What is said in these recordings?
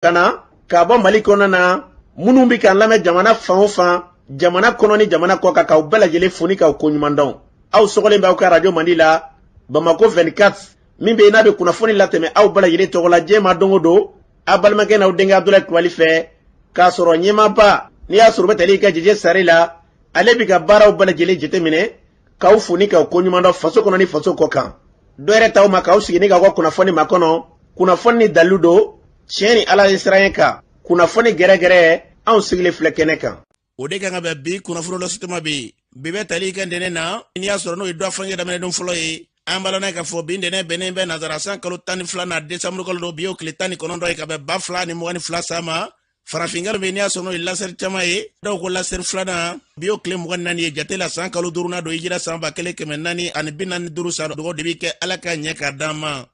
kana ka bɔ Mali kɔnɔ na minnu bɛ k'an lamɛn jamana fan o fan jamana kɔnɔ ni jamana kɔ kan k'aw bɛɛ lajɛlen fo ni k'aw ko ɲuman dɔn aw sɔgɔlen b'aw ka radio Mandi la Bamako 24 min bɛ n'a bɛ kunnafoni latɛmɛ aw bɛɛ lajɛlen tɔgɔ la diɲɛ ma don o don a balimakɛ n'aw denkɛ Abdulaye Kulibali fɛ k'a sɔrɔ ɲɛmaaba n'i y'a sɔrɔ o bɛ tali ka Jeje Sare la ale bɛ ka baaraw bɛɛ lajɛlen jateminɛ k'aw fo ni k'aw ko ɲuman dɔn faso kɔnɔ ni faso kɔ kan dɔ yɛrɛ t'aw ma k'aw sigi ni k'aw ka kunnafoni ma kɔnɔ kunnafoni ni dalilu don tiɲɛ ni Ala ye siran ye kan kunnafoni gɛrɛgɛrɛ anw sigilen filɛ kɛnɛ kan o de kan ka bɛn bi kunnafoni lɔsituma bi bɛ tali ka ntɛnɛn na n'i y'a sɔrɔ n'o ye dɔ fɛngɛ daminɛ don fɔlɔ ye an b'a lɔn k'a fɔ bi ntɛnɛn bɛnnen bɛ nazarasan kalo 12 na desanburu kalo don bi y'o tile 19 ye ka bɛn 2022 san ma farafinkalo bɛ n'i y'a sɔrɔ n'o ye lasɛri caman ye dɔw ko lasɛri filanan bi y'o tile 24 ye jate la san kalo 5 na don hijira san 1445 san dɔgɔ de bɛ kɛ Ala ka ɲɛ k'a d'an ma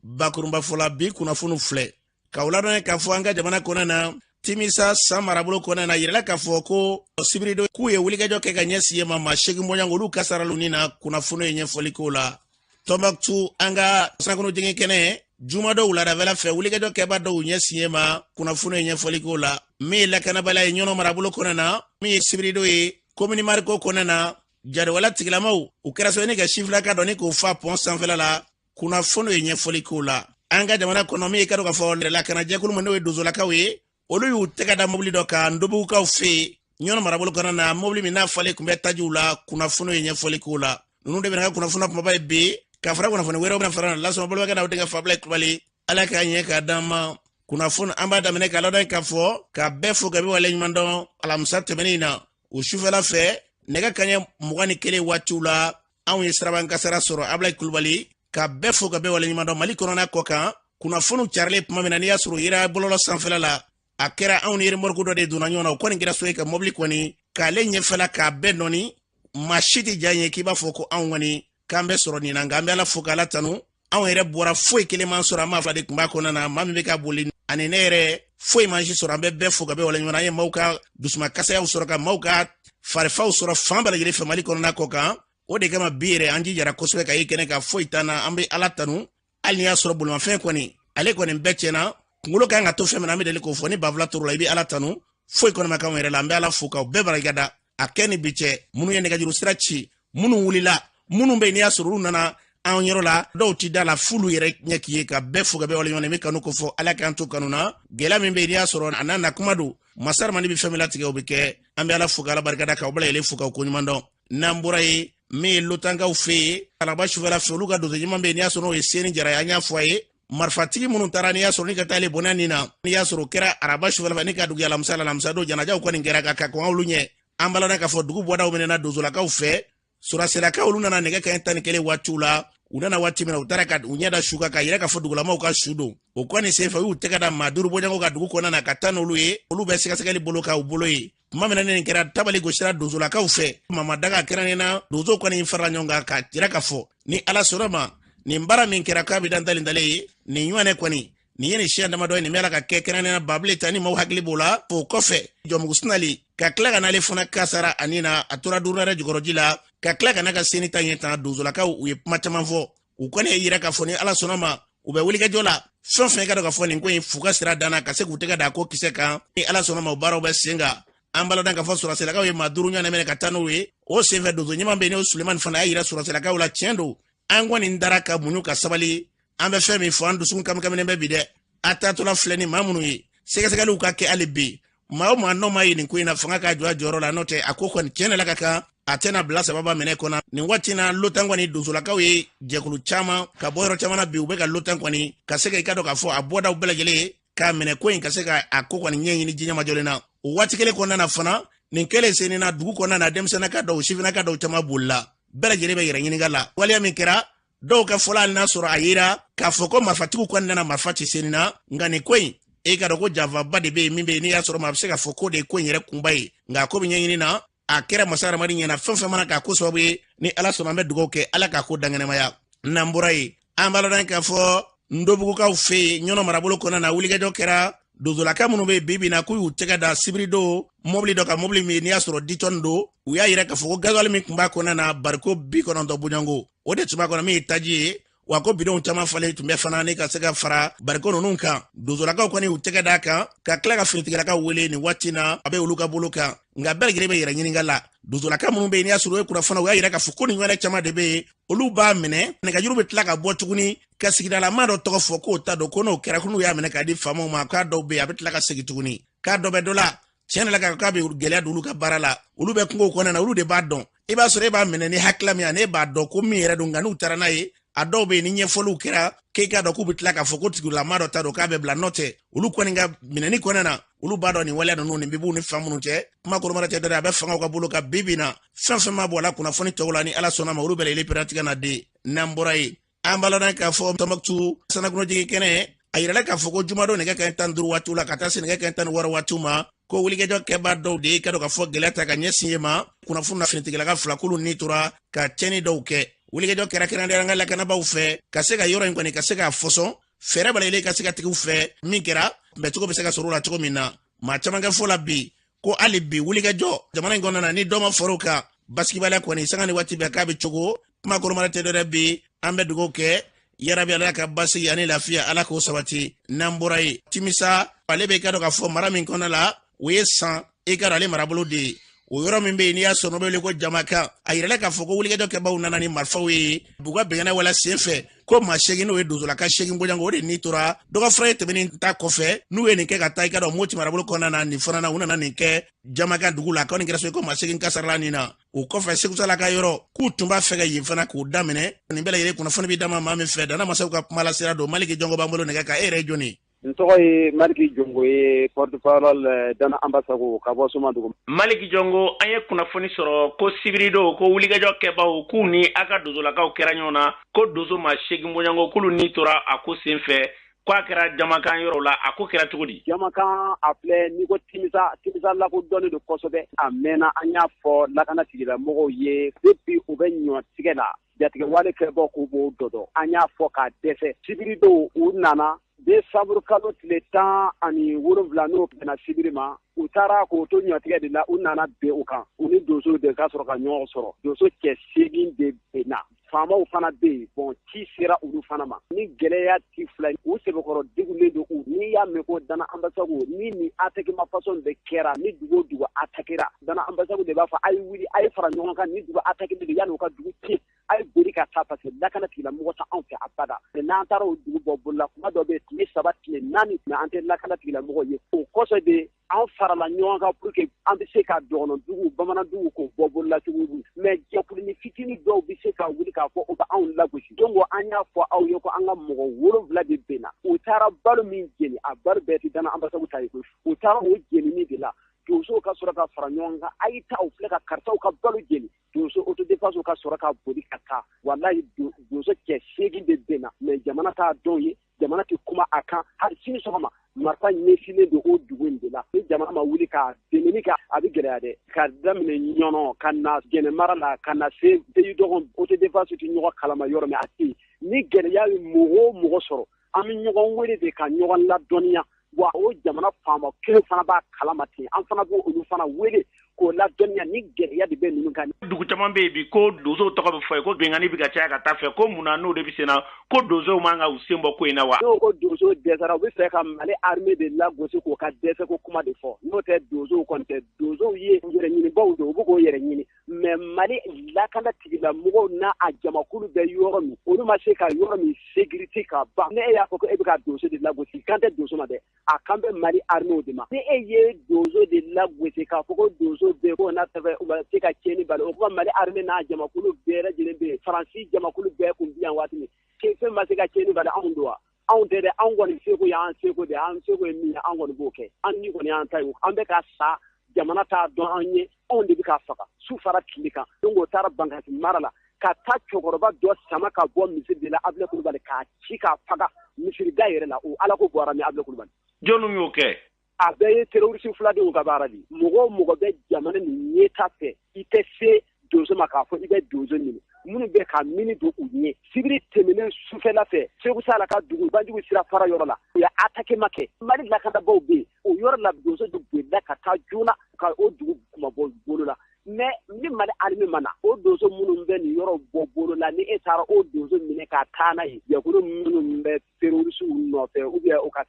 bakurunba fɔla bi kunnafoni filɛ k'aw ladɔn k'a fɔ an ka jamana kɔnɔ na Timisa san marabolo kɔnɔ na yirala k'a fɔ ko sibirido k'u ye wulikajɔ kɛ ka ɲɛsin ye ma 8 bɔɲɔgɔn olu kasaralu ni na kunnafoni ye ɲɛfɔli ko la Tombouctou an ka sankɔnɔ jɛngɛ kɛnɛ juma dɔw ladafɛla fɛ wulikajɔ kɛba dɔw ɲɛsin ye ma kunnafoni ye ɲɛfɔli ko la min ye lakanabala ye ɲɔnɔ marabolo kɔnɔ na min ye sibirido ye komini mariko kɔnɔ na jadwala tigilamaw u kɛra sɛbɛnni ka sifilaka dɔn ni k'o fa pɔn sanfɛla la kunnafoni ye ɲɛfɔli ko la an ka jamana kɔnɔ min ye ka dɔn k'a fɔ lakana jɛkulu min n'o ye dozolakaw ye olu y'u tɛgɛ da mobili dɔ kan ndobukaw fɛ ɲɔnɔ marabolo kɔnɔ na mobili min n'a falen kun bɛ tajiw la kunnafoni ye ɲɛfɔli ko la ninnu de bɛna ka kunnafoni kumaba ye bi ka fara kunnafoni wɛrɛw bɛna fara na lasɔn balobakɛ n'aw denkɛ Abdulaye Kulibali Ala k'a ɲɛ k'a d'an ma kunnafoni an b'a daminɛ k'a ladɔn k'a fɔ ka bɛɛ fo ka bɛ wale ɲuman dɔn alamisa tɛmɛnen na o sufɛla fɛ nɛgɛ kanɲɛ 21 waatiw la anw ye siraban kasara sɔrɔ Abdulaye Kulibali ka bɛɛ fo ka bɛ wale ɲuman dɔn Mali kɔnɔna kɔ kan kunnafoniw carilen tuma min na n'i y'a sɔrɔ yira bɔlɔlɔ sanfɛla la a kɛra anw ni remorque dɔ de donna ɲɔgɔn na o kɔni kɛra so ye ka mobili kɔni k'ale ɲɛfɛla k'a bɛɛ nɔni maa si tɛ diya ye k'i b'a fɔ ko anw kɔni k'an bɛ sɔrɔ nin na nka an bɛ Ala fo k'Ala tanu anw yɛrɛ bɔra foyi kelen man sɔrɔ an maa fila de tun b'a kɔnɔna na maa min bɛ ka boli ani ne yɛrɛ foyi man si sɔrɔ an bɛ bɛɛ fo ka bɛɛ wale ɲɔgɔn na an ye maaw ka dusumankasayaw sɔrɔ ka maaw ka farifaw sɔrɔ fan bɛɛ lajɛlen fɛ Mali kɔnɔna kɔ kan o de kama bi yɛrɛ an jijara kosɛbɛ ka ye kɛnɛ ka foyi t'an na an bɛ Ala tanu hali n'i y'a sɔrɔ bolimafɛn kɔni ale kɔni bɛɛ tiɲɛna kunkolo kan ka to fɛn min na an bɛ deli k'o fɔ ni bafula toro la i bɛ Ala tanu foyi kɔni ma k'anw yɛrɛ la an bɛ Ala fo k'aw bɛɛ barikada a kɛ ni bi cɛ minnu ye nɛgɛjuru sira ci minnu wulila minnu bɛ yen n'i y'a sɔrɔ olu nana anw yɔrɔ la dɔw ti da la fulu yɛrɛ ɲɛ k'i ye ka bɛɛ fo ka bɛɛ wale ɲɔgɔn na n bɛ kanu ko fɔ Ala k'an to kanu na gɛlɛya min bɛ yen n'i y'a sɔrɔ a n'a na kuma don masaramani bɛ fɛn min latigɛ o bɛ kɛ an bɛ Ala fo k'Ala barikada k'aw bɛɛ lajɛlen fo k'aw ko ɲuman dɔn n'an bɔra yen min ye lotankaw fɛ yen araba sufɛla fɛ olu ka doso ɲuman bɛ yen n'i y'a sɔrɔ n'o ye Seni Jara ye an y'a fɔ a ye marifatigi minnu taara n'i y'a sɔrɔ ni ka taa ale bɔnɛ nin na n'i y'a sɔrɔ kɛra araba sufɛla fɛ ni ka dugu alamisa don janajaw kɔni kɛra ka kɔn olu ɲɛ an balana k'a fɔ dugu bɔdaw minɛna dozolakaw fɛ suraselakaw olu nana nɛgɛ kanɲɛ 11 waatiw la u nana waati min na u taara ka u ɲɛ da su kan ka yira k'a fɔ dugulamaw ka su don o kɔni senfɛ u y'u tɛgɛ da maa 5 bɔɲɔgɔnw ka dugu kɔnɔna na ka taa n'olu ye olu bɛ sɛgɛsɛgɛli bolo k'u bolo ye tuma min na nin kɛra tabali gosira dozolakaw fɛ mamadaga kɛrɛnnen na dozo kɔni farala ɲɔgɔn kan ka yira k'a fɔ ni Ala sɔnna ma nin baara min kɛra k'a bɛ dan dalen ye nin ɲɔgɔnɛ kɔni nin ye nin siya damadɔ ye nin bɛ Ala ka kɛ kɛrɛnnen na babile ta ni maaw hakili b'o la o kɔfɛ jɔnmugu sinali ka tila ka n'ale fana kasara ani na a tora duuru yɛrɛ jukɔrɔji la ka tila ka n'a ka Seni ta ɲɛ tan dozolakaw u ye kuma caman fɔ u kɔni ye yira k'a fɔ ni Ala sɔnna ma u bɛ wulikajɔ la fɛn fɛn ka dɔn k'a fɔ nin ko in fuga sira danna ka se k'u tɛgɛ da ko kisɛ kan ni Ala sɔnna ma o baaraw bɛ sen kan an b'a dɔn k'a fɔ suraselakaw ye maa 5 ɲɔgɔn minɛ ka taa n'u ye o senfɛ dozo ɲuman bɛ yen n'o Sulemani fana y'a yira suraselakaw la tiɲɛ don an kɔni dara ka muɲu ka sabali an bɛ fɛn min fɔ an dusukun kamikaminen bɛ bi dɛ a taatɔla filɛ ni maa minnu ye sɛgɛsɛgɛliw ka kɛ hali bi maa o maa n'o ma ye nin ko in na fanga ka jɔ a jɔyɔrɔ la n'o tɛ a ko kɔni tiɲɛ la ka kan a tɛna bila sababa minɛ kɔnɔ nin waati na lotan kɔni dozolakaw ye jɛkulu caman ka bɔ yɔrɔ caman na bi u bɛ ka lotan kɔni ka se ka i ka dɔn k'a fɔ a bɔdaw bɛɛ lajɛlen k'a minɛ ko in ka se ka a ko kɔni ɲɛɲini diɲɛ majɔlen na o waati kelen kɔnɔna na fana nin kɛlen Seni na dugu kɔnɔna na denmisɛnninka dɔw sifinnaka dɔw caman bolila bɛɛ lajɛlen bɛ yɛrɛ ɲininka la waleya min kɛra dɔw ka fɔlɔ hali n'a sɔrɔ a yira k'a fɔ ko marifatigiw kɔni nana marifa ci Seni na nka nin ko in e ka dɔn ko janfaba de bɛ yen min bɛ yen n'i y'a sɔrɔ maa bɛ se k'a fɔ ko de ye ko in yɛrɛ kunba ye nka ko bɛ ɲɛɲini na a kɛra masa hadamaden ɲɛna fɛn fɛn mana k'a ko sababu ye ni Ala sɔnna an bɛ dugawu kɛ Ala k'a ko dankɛnɛmaya n'an bɔra yen an b'a dɔn k'a fɔ ndobugukaw fɛ yen ɲɔnɔ marabolo kɔnɔna na wulikajɔ kɛra dozolaka minnu bɛ bi na k'u y'u tɛgɛ da sibirido mobili dɔ ka mobili min n'i y'a sɔrɔ 10 tonnes don u y'a yira k'a fɔ ko gasoil min tun b'a kɔnɔna na bariko 90 bɔɲɔngo o de tun b'a kɔnɔ min ye taji ye wa ko bidon caman falen tun bɛ fana ni ka se ka fara bariko ninnu kan donsolakaw kɔni u tɛgɛ d'a kan ka tila ka finitigilakaw wele nin waati na a bɛ olu ka bolo kan nka bɛɛ lajɛlen bɛ yɛrɛ ɲininka la donsolaka minnu bɛ yen n'i y'a sɔrɔ o ye kunnafoni u y'a yira k'a fɔ ko nin ɲɔgɔnna caman de bɛ yen olu b'a minɛ nɛgɛjuru bɛ tila ka bɔ tuguni ka sigidalama dɔ tɔgɔ fɔ k'o ta don ko n'o kɛra ko n'u y'a minɛ k'a di faamaw ma k'a dɔw bɛ yen a bɛ tila ka segin tuguni k'a dɔ bɛ dɔ la tiɲɛ la k'a bɛ gɛlɛya don olu ka baara la olu bɛ kungo kɔnɔna na olu de b'a dɔn i b'a sɔrɔ e b'a minɛ ni hakilila min ne b'a dɔn ko min yɛrɛ don nka n'u taara n'a ye a dɔw bɛ yen ni ɲɛfɔliw kɛra k'e k'a dɔn k'u bɛ tila k'a fɔ ko tigilama dɔ ta don k'a bɛ bila nɔ tɛ olu kɔni ka minɛni kɔnɔna na olu b'a dɔn nin waleya ninnu nin b'u ni fa minnu cɛ kuma kɔrɔmara tɛ dɔ a bɛ fangaw ka bolo ka bibi na fɛn fɛn ma bɔ a la kunnafoni tɔgɔ la ni ala sɔnna ma olu bɛ yɛlɛ peratigɛ na de n'an bɔra ye an balana k'a fɔ Tɔnbukutu sanakunnajigi kɛnɛ a yirala k'a fɔ ko jumadon nɛgɛ kanɲɛ 15 waatiw la ka taa se nɛgɛ kanɲɛ 16 waatiw ma ko wulikɛjɔ kɛbaa dɔw de ka dɔn k'a fɔ gɛlɛya ta ka ɲɛsin ye ma kunnafoni na finitigilaka fila k'olu ni tora ka tiɲɛni dɔw kɛ wulikɛjɔ kɛra kɛrɛnkɛrɛnnenya an ka lakanabaw fɛ ka se ka yɔrɔ in kɔni ka se k'a fɔsɔn fɛɛrɛ bala ka se ka tigiw fɛ min kɛra bɛcogo bɛ se ka sɔrɔ la cogo min na maa caman kɛ fɔ la bi ko hali bi wulikɛjɔ jamana in kɔnɔna na ni dɔ ma far'o kan basigibaliya kɔni sanga ni waati bɛɛ k'a bɛ cogo kuma kɔrɔmara tɛ dɔ bi an bɛ dugawu kɛ yarabi ala ka basi ani lafiya ala k'o sabati n'an bɔra ye timisa ale bɛ ka dɔn k'a fɔ mara min kɔnɔ la o ye san e ka ale marabolo de ye o yɔrɔ min bɛ yen n'i y'a sɔrɔ bɛ ko jamakan a yirala k'a fɔ ko wulikɛjɔ kɛbaaw nana ni marifaw ye u ka bɛngɛnɛ wala sen fɛ ko maa 8 n'o ye donsolaka 8 bojanko o de ni tora dɔgɔfura ye tɛmɛni ta kɔfɛ n'u ye nin kɛ ka taa i ka dɔn Moti marabolo kɔnɔna na nin fana na u nana nin kɛ jamakan dugu la k'aw nin kɛra so ko maa 8 kasarala nin na o kɔfɛ Segusala ka yɔrɔ k'u tun b'a fɛ ka yen fana k'u daminɛ nin bɛɛ lajɛlen kunnafoni bɛ d'a ma maa min fɛ Dana Masaw ka kuma la sira don Maliki Jɔnko b'an bolo nɛgɛ kan e yɛrɛ ye jɔnni n tɔgɔ ye Maliki Jɔnko ye porte-parole Dana Ambasago ka bɔ Somadugu. Maliki Jɔnko an ye kunnafoni sɔrɔ ko sibirido ko wulikɛjɔ kɛbaaw k'u ni a ka donsolakaw kɛra ɲɔgɔn na ko donso maa 8 boɲanko k'olu ni tora a ko sen fɛ k'a kɛra jamakan yɔrɔ la a ko kɛra cogo di? Jamakan a filɛ n'i ko timisa lakodɔnnen don kosɛbɛ a mɛnna an y'a fɔ lakana tigilamɔgɔw ye depuis u bɛ ɲɔ tigɛ la jatigɛ wale kɛbaaw k'u b'o dɔdɔ an y'a fɔ k'a dɛsɛ sibirido u nana décembre kalo tile 17 n'o bɛnna sibiri ma u taara k'o to ɲɔtigɛ de la u nana bɛn u kan u ni donso de ka sɔrɔ ka ɲɔgɔn sɔrɔ donso cɛ 8 de bɛnna faamaw fana bɛ yen bon ci sera olu fana ma ni gɛlɛya ci fila u sɛbɛkɔrɔ degulen don u n'i y'a mɛn ko Dana Ambasago ni nin attaquement façon de kɛra ni dugu o dugu attaquera Dana Ambasago de b'a fɔ a ye wuli a ye fara ɲɔgɔn kan ni dugu attaquer de yanni u ka dugu ci a ye boli ka taa parce que lakana tigilamɔgɔ ta anw fɛ abada n'an taara o dugu bɔ bolola kuma dɔ bɛ tile 3 tile 4 mais an tɛ lakana tigilamɔgɔ ye o kɔsɔn de an farala ɲɔgɔn kan pour que an bɛ se ka dɔgɔnɔ dugu bamanan dugu k'o bɔ bolola cogo di mais jɛkuluni fitinin dɔw bɛ se ka wuli k'a fɔ u ka anw lagosi donc an y'a fɔ aw ye ko an ka mɔgɔ 7 de bɛnna u taara balo min jeni a balo bɛɛ tɛ Dana Ambasago ta ye koyi u taara o jenini de la donso ka sɔrɔ ka fara ɲɔgɔn kan a ye taa u filɛ ka karitaw ka balo jeni donso autodéfense ka sɔrɔ ka boli ka taa walayi donso cɛ 8 de bɛnna mais jamana t'a dɔn ye jamana tɛ kuma a kan hali sini sɔgɔma marifa ɲɛsinnen don o dugu in de la ni jamana ma wuli ka dɛmɛni kɛ a bɛ gɛlɛya dɛ ka daminɛ ɲɔnɔ ka na Jɛnɛmara la ka na se pays dɔgɔn autodéfense tɛ ɲɔgɔn kalama yɔrɔ min a tɛ yen ni gɛlɛya ye mɔgɔ o mɔgɔ sɔrɔ an bɛ ɲɔgɔn wele de ka ɲɔgɔn ladɔnniya wa o jamana faama kelen fana b'a kalama ten an fana b'o olu fana wele k'o ladɔnniya ni gɛlɛya de bɛ ninnu kan. Dugu caman bɛ yen bi ko donsow tɔgɔ bɛ fɔ ye ko bɛnkanni bɛ ka caya ka taa fɛ ko munna n'o de bɛ sen na ko donsow man ka u sen bɔ ko in na wa. N'o ko donso dɛsɛra u bɛ fɛ ka Mali armée de lagosi k'o ka dɛsɛ ko kuma de fɔ n'o tɛ donsow kɔni tɛ donsow ye yɛrɛ ɲinibaw don u bɛ k'o yɛrɛ ɲini mais Mali lakana tigilamɔgɔw n'a a jamakulu bɛ yɔrɔ min olu ma se ka yɔrɔ min sécurité ka ban ne e y'a fɔ ko e bɛ ka donso de lagosi kan tɛ donso ma dɛ a kan bɛ Mali armée de ma ni e ye donso de lagosi k'a fɔ ko donso bɛ ko n'a tɛfɛ u ma se ka tiɲɛni bali o kuma Mali armée n'a jamakulu bɛɛ lajɛlen bɛ yen Faransi jamakulu bɛɛ kun bi yan waati min fɛn ma se ka tiɲɛni bali anw don wa anw tɛ dɛ anw kɔni seko y'an seko de an seko ye min ye an kɔni b'o kɛ an ni kɔni y'an ta ye an bɛ ka sa jamana t'a dɔn an ye anw de bɛ ka faga su fara tile kan donc o taara Bangasi mara la ka taa cɛkɔrɔba dɔ sama ka bɔ misiri de la Abilaye Kulubali k'a ci k'a faga misiri da yɛrɛ la o Ala ko bɔra min Abilaye Kulubali jɔnni y'o kɛ a bɛɛ ye terroriste filadenw ka baara de mɔgɔ o mɔgɔ bɛ jamana nin ɲɛta fɛ i tɛ se donso ma k'a fɔ i bɛ donso ɲini minnu bɛ ka mini don u ɲɛ sibiri tɛmɛnen sufɛla fɛ Segusala ka dugu Banjugu sira fara yɔrɔ la u y'a attaquement kɛ Mali lakanabaw bɛ yen o yɔrɔ la donso de bolila ka taa joona ka o dugu kuma bɔ bolo la mais ni mali army mana o dozo munun be ni yoro bobolo la ni etara o dozo mine ka tana yi ya kuru munun be terroriste no fe ou bien o ka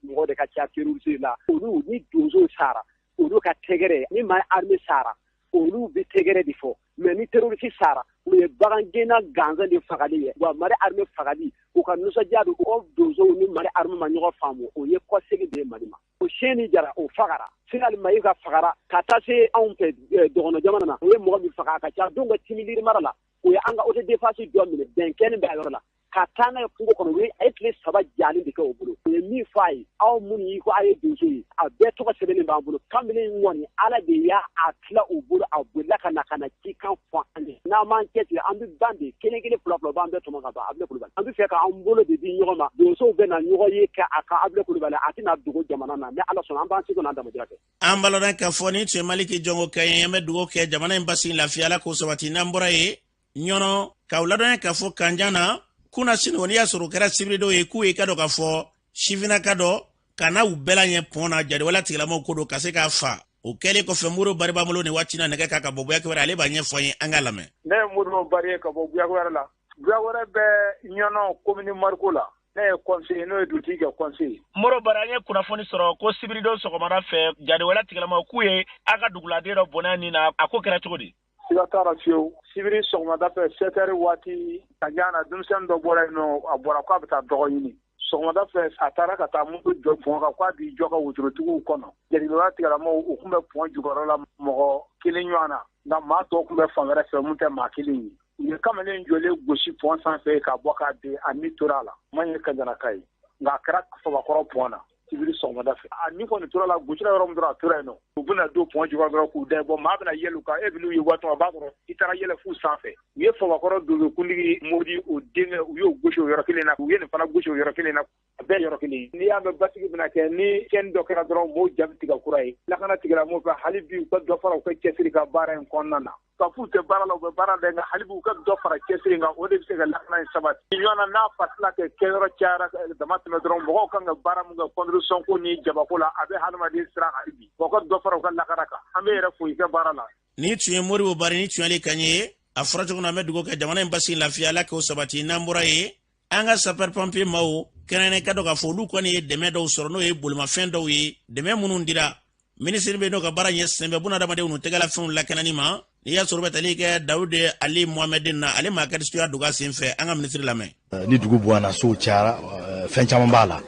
ngode ka tia terroriste la olu ni dozo sara olu ka tegere ni mali army sara olu bi tegere di fo mais ni terroriste sara o ye bagangena ganza de fagali wa mali army fagali o ka nusa jadu o dozo ni mali army ma nyogo famu o ye ko segi de mali ma o sheni jara o fagara final mai ga fagara kata se on pe dogono jamana na o ye mo bi faga ka cha donga timili marala o ye anga o te defasi do mine ben ken be ayora katana kungo kono we at least saba jali de ko bulu o ye mi fai aw mun yi ko aye dozo yi a be to ko sebeni ba bulu kamile ngoni ala de ya atla o bulu a bulla kana ki kan fo ande na man keti ambi bandi kene flop bande to maka ba able kulubali ambi fe ka ambulo de di nyoma dozo be na nyogo yi ka aka able kulubali atina dugo jamana na me ala so an ban siko na ndamo dirake ambalo na ka foni che maliki jongo kay yeme dugo ke jamana mbasi la fiala ko sobati nambora ye nyono ka ulado na ka fo kanjana kuna sinoni ya soro kera sibrido ye ku e kado ka fo shivina kado kana ubela nye pona jadi wala tigala mo kodo kase ka fa o kele ko fe muro bari ba mulo ne watina ne ka bobo ya kwara ale ba nye fo yin angalame ne muro bari ka bobo ya kwara la bua wara be nyono komini markola ne conseil no eduti ke conseil muro baranye kuna foni soro ko sibrido so ko mara fe jadi wala tigala mo ku e aka dugula de do bonani na akokera tugodi sigatara fiyo sibiri sɔgɔmada fɛ 7h waati ka ɲana denmisɛnnin dɔ bɔra yen nɔ a bɔra k'a bɛ taa dɔgɔ ɲini sɔgɔmada fɛ a taara ka taa moto jɔ pɔn kan k'a b'i jɔ ka wotorotigiw kɔnɔ jeliba tigilamɔgɔw u tun bɛ pɔn jukɔrɔ la mɔgɔ kelen ɲɔgɔn na nka maa tɔw tun bɛ fan wɛrɛ fɛ mun tɛ maa kelen ye u ye kamalen jɔlen gosi pɔn sanfɛ ka bɔ k'a den a ni tora a la man ye kanjanaka ye nka a kɛra fabakɔrɔ pɔn na sibiri sɔgɔmada fɛ a ni kɔni tora la gosira yɔrɔ min dɔrɔn a tora yen nɔ u bɛna don pɔn jukɔrɔ dɔrɔn k'u da bɔ maa bɛna yɛlɛ u kan e bɛ n'u ye waati min b'a sɔrɔ i taara yɛlɛ fu sanfɛ u ye fabakɔrɔ dogekuntigi modi o denkɛ u y'o gosi o yɔrɔ kelen na u ye nin fana gosi o yɔrɔ kelen na a bɛɛ yɔrɔ kelen n'i y'a mɛn basigi bɛna kɛ ni cɛnni dɔ kɛra dɔrɔn m'o jaabi tigɛ kura ye lakana tigilamɔgɔw fɛ hali bi u ka dɔ fara u ka cɛsiri ka baara in kɔnɔna na ka f'u tɛ baara la u bɛ baara la nka hali bi u ka dɔ fara cɛsiri kan o de bɛ se ka lakana in sabati ɲɔgɔn n'a fatila kɛ kɛyɔrɔ cayara dama tɛmɛ dɔrɔn mɔgɔw kan ka baara min kɛ contribution ko ni jabako la a bɛ hadamaden siran hali bi u ka dɔ fara u ka lakana kan an bɛ yɛrɛ fo i ka baara la ni tun ye moribo bari ni tun ale kanye a fɔra cogo na an bɛ dugawu kɛ jamana in basi lafiya ala k'o sabati n'an bɔra ye an ka sapeur pompier maaw kɛnɛrɛnnen ka dɔ k'a fɔ olu kɔni ye dɛmɛ dɔw sɔrɔ n'o ye bolimafɛn dɔw ye dɛmɛ minnu dira minisiri bɛ n'o ka baara ɲɛsinnen bɛ bunadamadenw n'u tɛgɛla fɛnw lakɛnɛni ma n'i y'a sɔrɔ bɛ tali kɛ dawude ali mohamɛdin na ale maa kɛrɛsiya duga sen fɛ an ka minisiri lamɛn ni dugu buwana so cayara fɛn caman b'a la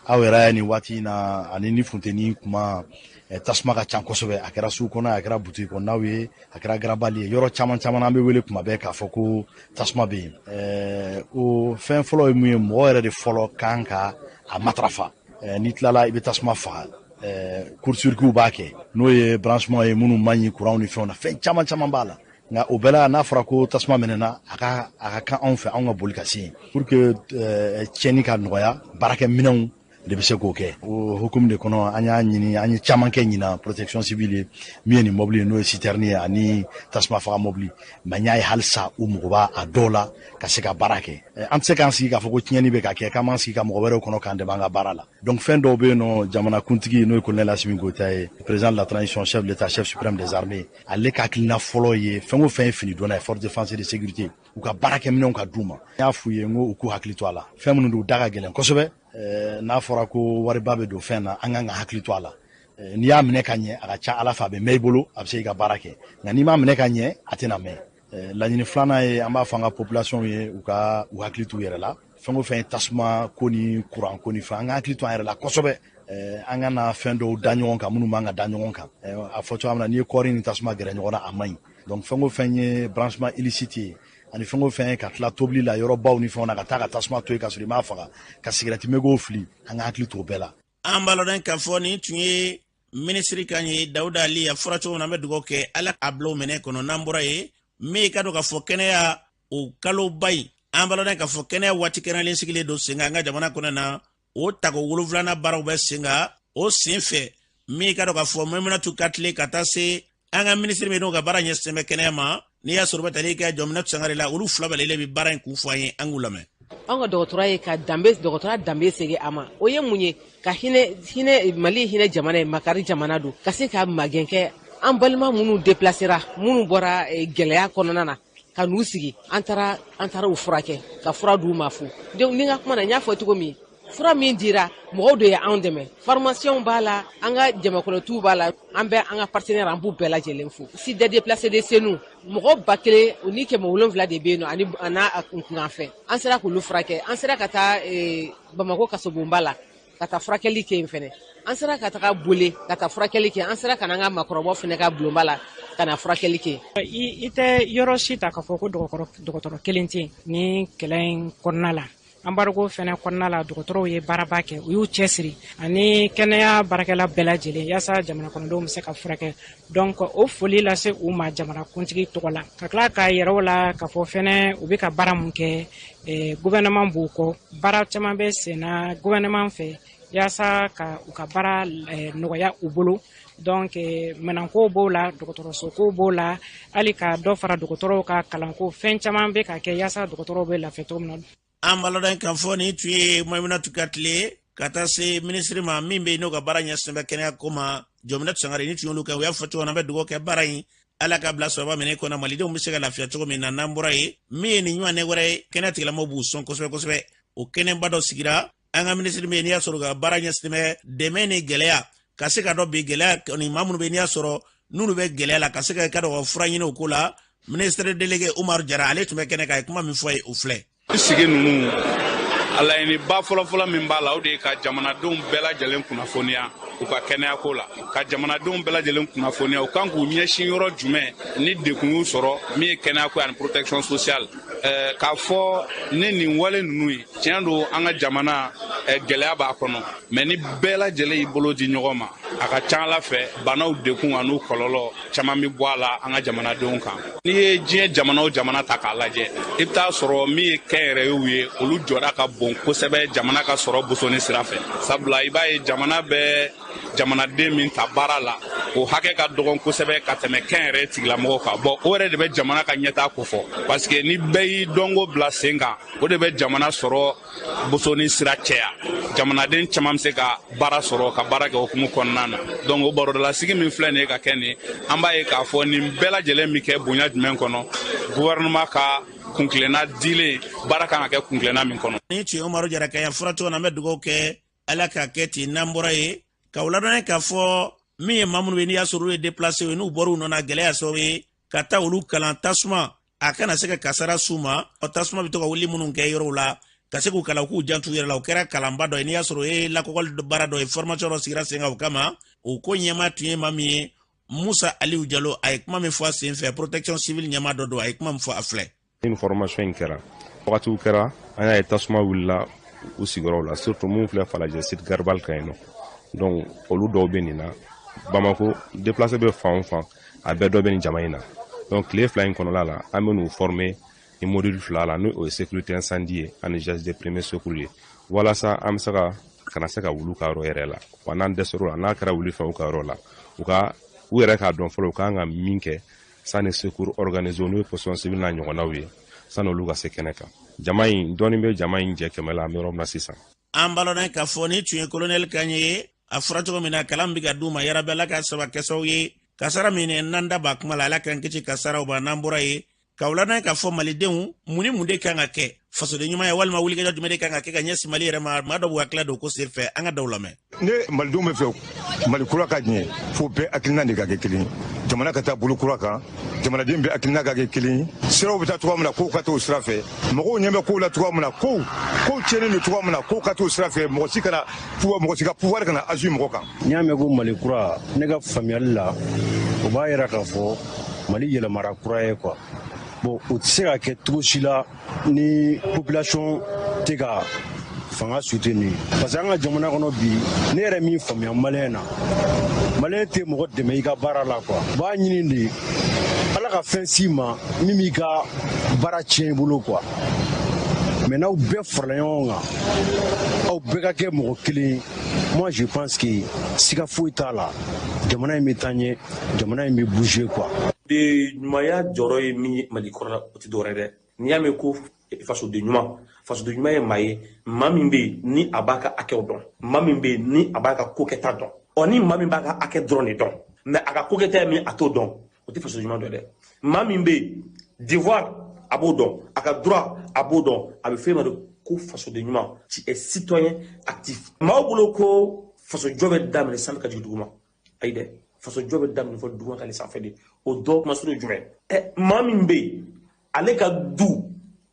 aw yɛrɛ ni waati na ani ni funteni kuma tasuma ka ca kosɛbɛ a kɛra su kɔnɔ a kɛra butiki kɔnɔnaw ye a kɛra garabali ye yɔrɔ caman caman an bɛ wele kuma bɛɛ k'a fɔ ko tasuma bɛ yen o fɛn fɔlɔ ye mun ye mɔgɔ yɛrɛ de fɔlɔ kan ka a matarafa n'i tilala i bɛ tasuma faga court-circuit b'a kɛ n'o ye branchement ye minnu man ɲi courant ni fɛnw na fɛn caman caman b'a la nka o bɛɛ la n'a fɔra ko tasuma minɛna a ka kan anw fɛ anw ka boli ka se yen pour que tiɲɛni ka nɔgɔya baarakɛminɛnw de bɛ se k'o kɛ o hukumu de kɔnɔ an y'a ɲini an ye caman kɛ ɲina protection civile ye min ye nin mobili ye n'o ye citerne ye ani tasuma faga mobili mɛ n y'a ye halisa u mago b'a a dɔw la ka se ka baara kɛ an tɛ se k'an sigi k'a fɔ ko tiɲɛni bɛ ka kɛ k'an b'an sigi ka mɔgɔ wɛrɛw kɔnɔ k'an dɛmɛ an ka baara la donc fɛn dɔw bɛ yen nɔ jamanakuntigi n'o ye colonel Asimi Goyita ye président de la transition chef de l'état chef suprême des armées ale ka hakilina fɔlɔ ye fɛn o fɛn ye fini donna ye force de défense et de sécurité u ka baarakɛminɛnw ka d'u ma n y'a f'u ye n ko u k'u hakili to a la fɛn minnu don u da ka gɛlɛn kosɛbɛ n'a fɔra ko wariba bɛ don fɛn na an kan ka hakili to a la n'i y'a minɛ ka ɲɛ a ka ca ala fɛ a bɛ mɛn i bolo a bɛ se i ka baara kɛ nka n'i m'a minɛ ka ɲɛ a tɛna mɛn laɲini filanan ye an b'a fɔ an ka population ye u hakili t'u yɛrɛ la fɛn o fɛn ye tasuma ko ni courant ko ni fɛn an ka hakili to an yɛrɛ la kosɛbɛ an ka na fɛn dɔw da ɲɔgɔn kan minnu b'an ka da ɲɔgɔn kan a fɔ cogoya min na n'i ye kɔɔri ni tasuma gɛrɛ ɲɔgɔn na a man ɲi donc fɛn o fɛn ye branchement illicite ye ani fɛn o fɛn ka tila tobili la yɔrɔ baw ni fɛnw na ka taa ka tasuma to yen ka sɔrɔ i m'a faga ka sigarɛti megow fili an ka hakili t'o bɛɛ la an b'a lɔn k'a fɔ nin tun ye minisiri kan ye dawuda ali a fɔra cogo min na an bɛ dugawu kɛ ala a bila o minɛ kɔnɔ n'an bɔra ye min ka dɔn k'a fɔ kɛnɛya o kaloba in an b'a lɔn k'a fɔ kɛnɛya waati kɛrɛnlen sigilen don sen kan an ka jamana kɔnɔ na o tago 7 baaraw bɛ sen kan o sen fɛ min ka dɔn k'a fɔ Maimunatu Katile ka taa se an ka minisiri min n'o ka baara ɲɛsinnen bɛ kɛnɛya ma n'i y'a sɔrɔ bɛ tali kɛ Jɔminɛtu Sangare la olu fila bɛɛ bɛ baara in kun fɔ an ye an k'u lamɛn an ka dɔgɔtɔrɔya ye ka dɔgɔtɔrɔya danbe segin a ma o ye mun ye ka hinɛ Mali hinɛ jamana ye makari jamana don ka se ka magɛn kɛ an balima minnu déplacera minnu bɔra gɛlɛya kɔnɔna na ka n'u sigi an taara u furakɛ ka fura d'u ma fu donc ni ka kuma na n y'a fɔ cogo min fura min dira mɔgɔw de ye anw dɛmɛ pharmaciens b'a la an ka jamakɔnɔtigiw b'a la an bɛ an ka partenaire an b'u bɛɛ lajɛlen fo si des déplacés de chez nous mɔgɔ 1000 o ni 700 de bɛ yen nɔ a n'a kunkan fɛ an sera k'olu furakɛ an sera ka taa Bamako kasobonba la ka taa furakɛli kɛ yen fɛnɛ an sera ka taga Bole ka taa furakɛli kɛ an sera ka n'an ka makɔrɔbaw fɛnɛ ka bulonba la ka na furakɛli kɛ i tɛ yɔrɔ si ta k'a fɔ ko dɔgɔtɔrɔ kelen tɛ ni kɛlɛ in kɔnɔna la embargo fɛnɛ kɔnɔna la dɔgɔtɔrɔw ye baaraba kɛ u y'u cɛsiri ani kɛnɛya baarakɛla bɛɛ lajɛlen yaasa jamana kɔnɔdenw bɛ se ka furakɛ donc o foli lase u ma jamanakuntigi tɔgɔ la ka tila k'a yɛrɛ la k'a fɔ fɛnɛ u bɛ ka baara mun kɛ gouvernement b'u kɔ baara caman bɛ sen na gouvernement fɛ yaasa ka u ka baara nɔgɔya u bolo donc minɛnko b'o la dɔgɔtɔrɔsoko b'o la hali ka dɔ fara dɔgɔtɔrɔw ka kalanko fɛn caman bɛ ka kɛ yaasa dɔgɔtɔrɔw bɛ lafiya cogo min na an balodan kan fɔ ni tun ye Mayimunatu Katile ka taa se ministre ma min bɛ yen n'o ka baara ɲɛsinnen bɛ kɛnɛya ko ma Jɔminɛtu Sangare ni tun y'olu kɛ u y'a fɔ cogo min na an bɛ dugawu kɛ baara in Ala ka bila sababa minɛ kɔnɔ malidenw bɛ se ka lafiya cogo min na n'an bɔra ye min ye nin ɲɔgɔnna wɛrɛ ye kɛnɛya tigilamɔgɔw b'u sɔn kosɛbɛ kosɛbɛ o kɛnɛba dɔ sigira an ka ministre min n'i y'a sɔrɔ ka baara ɲɛsinnen bɛ dɛmɛ ni gɛlɛya ka se ka dɔ bi gɛlɛya ni maa minnu bɛ n'i y'a sɔrɔ n'olu bɛ gɛlɛya la ka se ka dɔn fura ɲini o ko la ministre délégué Umaru Jara ale tun bɛ kɛnɛ kan a ye kuma min fɔ ye o filɛ sigi ninnu a laɲiniba fɔlɔfɔlɔ min b'a la o de ye ka jamanadenw bɛɛ lajɛlen kunnafoniya u ka kɛnɛyako la ka jamanadenw bɛɛ lajɛlen kunnafoniya u kan k'u ɲɛsin yɔrɔ jumɛn ni dekun y'u sɔrɔ min ye kɛnɛyako ani protection sociale k'a fɔ ni nin wale ninnu ye tiɲɛ don an ka jamana gɛlɛya b'a kɔnɔ mɛ ni bɛɛ lajɛlen y'i bolo di ɲɔgɔn ma a ka ca Ala fɛ banaw dekun an'u kɔlɔlɔ caman bɛ bɔ a la an ka jamanadenw kan n'i ye diɲɛ jamana o jamana ta k'a lajɛ i bɛ taa sɔrɔ min ye kɛnyɛrɛyew ye olu jɔda ka bon kosɛbɛ jamana ka sɔrɔ bosoni sira fɛ sabula i b'a ye jamana bɛ jamanaden min ta baara la o hakɛ ka dɔgɔn kosɛbɛ ka tɛmɛ kɛnyɛrɛye tigilamɔgɔw kan bon o yɛrɛ de bɛ jamana ka ɲɛtaa kofɔ parce que ni bɛɛ y'i dɔnko bila sen kan o de bɛ jamana sɔrɔ bosoni sira cɛya jamanaden caman bɛ se ka baara sɔrɔ ka baara kɛ hukumu kɔnɔna na donc o barodalasigi min filɛ nin ye ka kɛ nin an b'a ye k'a fɔ nin bɛɛ lajɛlen min kɛ bonya jumɛn kɔnɔ gouvernement ka kunkilenna dilen baara kan ka kɛ kunkilenna min kɔnɔ ni tun ye Umaru Jara ka yan fura cogo na an bɛ dugawu kɛ Ala k'a kɛ ten n'an bɔra ye ka u ladɔn k'a fɔ min ye maa minnu bɛ n'i y'a sɔrɔ olu ye déplacé ye n'u bɔra u nɔ na gɛlɛya sababu ye ka taa olu kalan tasuma a kana se ka kasara s'u ma tasuma bɛ to ka wuli minnu kɛ yɔrɔw la ka se k'u kalan u k'u jantu yɛrɛ la o kɛra kalanba dɔ ye n'i y'a sɔrɔ o ye lakɔkɔli baara dɔ ye formation dɔ sigira sen kan o kama o ko ɲɛmaa tun ye maa min ye Musa Aliyu Jalo a ye kuma min fɔ a sen fɛ protection civile ɲɛmaa dɔ don a ye kuma min fɔ a filɛ ni formation in kɛra wagatiw kɛra an y'a ye tasuma wulila u sigiyɔrɔw la surtout mun filɛ Falajɛ site Garibali kan yen nɔ donc olu dɔw bɛ nin na Bamako déplacé bɛ fan o fan a bɛɛ dɔ bɛ nin jama in na donc tile 2 in kɔnɔna la an bɛ n'u former ni module 2 la n'o ye sécurité incendie ye ani gestes de premier secours ye walasa an bɛ se ka kana se ka wulu ka yɔrɔ yɛrɛ la wa n'an dɛsɛr'o la n'a kɛra wuli fɛn u ka yɔrɔ la u yɛrɛ k'a dɔn fɔlɔ u kan ka min kɛ sanni secours organisé n'o ye protection civile n'a ɲɔgɔnnaw ye sanni olu ka se kɛnɛ kan jama in dɔɔni bɛ jama in jɛ 100 la an bɛ yɔrɔ min na sisan an balona k'a fɔ ni tun ye colonel Kanye ye a fɔra cogo min na kalan bɛ ka d'u ma yarabi Ala ka saba kɛsaw ye kasara min n'an da b'a kuma la Ala k'an kisi kasaraw ma n'an bɔra ye ka u ladɔn k'a fɔ malidenw mun ni mun de kan ka kɛ fasoden ɲuman ye walima wulikajɔ jumɛn de kan ka kɛ ka ɲɛsin Mali yɛrɛ ma maa dɔ b'u hakili don ko sen fɛ an ka daw lamɛn ne malidenw bɛ fɛ Mali kura ka ɲɛ fo bɛɛ hakilina de ka kɛ kelen jamana ka taa bolo kura kan jamanaden bɛɛ hakilina ka kɛ kelen siraw bɛ taa cogoya min na kow ka t'o sira fɛ mɔgɔw ɲɛ bɛ kow la cogoya min na kow tiɲɛnen don cogoya min na kow ka t'o sira fɛ mɔgɔ si ka pouvoir kana azu mɔgɔ kan n'i y'a mɛn ko Mali kura ne ka faamuyali la o b'a yira k'a fɔ Mali yɛlɛmara kura ye quoi bon o tɛ se ka kɛ cogo si la ni population tɛ ka fanga soutenir parce que an ka jamana kɔnɔ bi ne yɛrɛ min faamuya maliyɛn na maliyɛn tɛ mɔgɔ dɛmɛ i ka baara la quoi u b'a ɲini de Ala ka fɛn s'i ma min b'i ka baara tiɲɛ i bolo quoi mais n'aw bɛɛ farala ɲɔgɔn kan aw bɛɛ ka kɛ mɔgɔ kelen moi je pense que siga foyi t'a la jamana in bɛ taa ɲɛ jamana in bɛ bouger quoi de ɲumanya jɔrɔ ye min ye Mali kɔrɔ la o tɛ dɔwɛrɛ dɛ n'i y'a mɛn ko fasoden ɲuman ye maa ye maa min bɛ yen ni a b'a ka hakɛw dɔn maa min bɛ yen ni a b'a ka ko kɛta dɔn ni maa min b'a ka hakɛ dɔrɔn de dɔn mais a ka ko kɛta min a t'o dɔn o tɛ faso ɲuman dɔ dɛ maa min bɛ yen devoir a b'o dɔn a ka droit a b'o dɔn a bɛ f'e ma de ko fasoden ɲuman tu es citoyen actif maaw bolo ko faso jɔ bɛ daminɛ sanni ka jigin dugu ma ayi dɛ faso jɔ bɛ daminɛ fɔ dugu ka sanfɛ de o dɔ kuma sɔrɔ jumɛn maa min bɛ yen ale ka du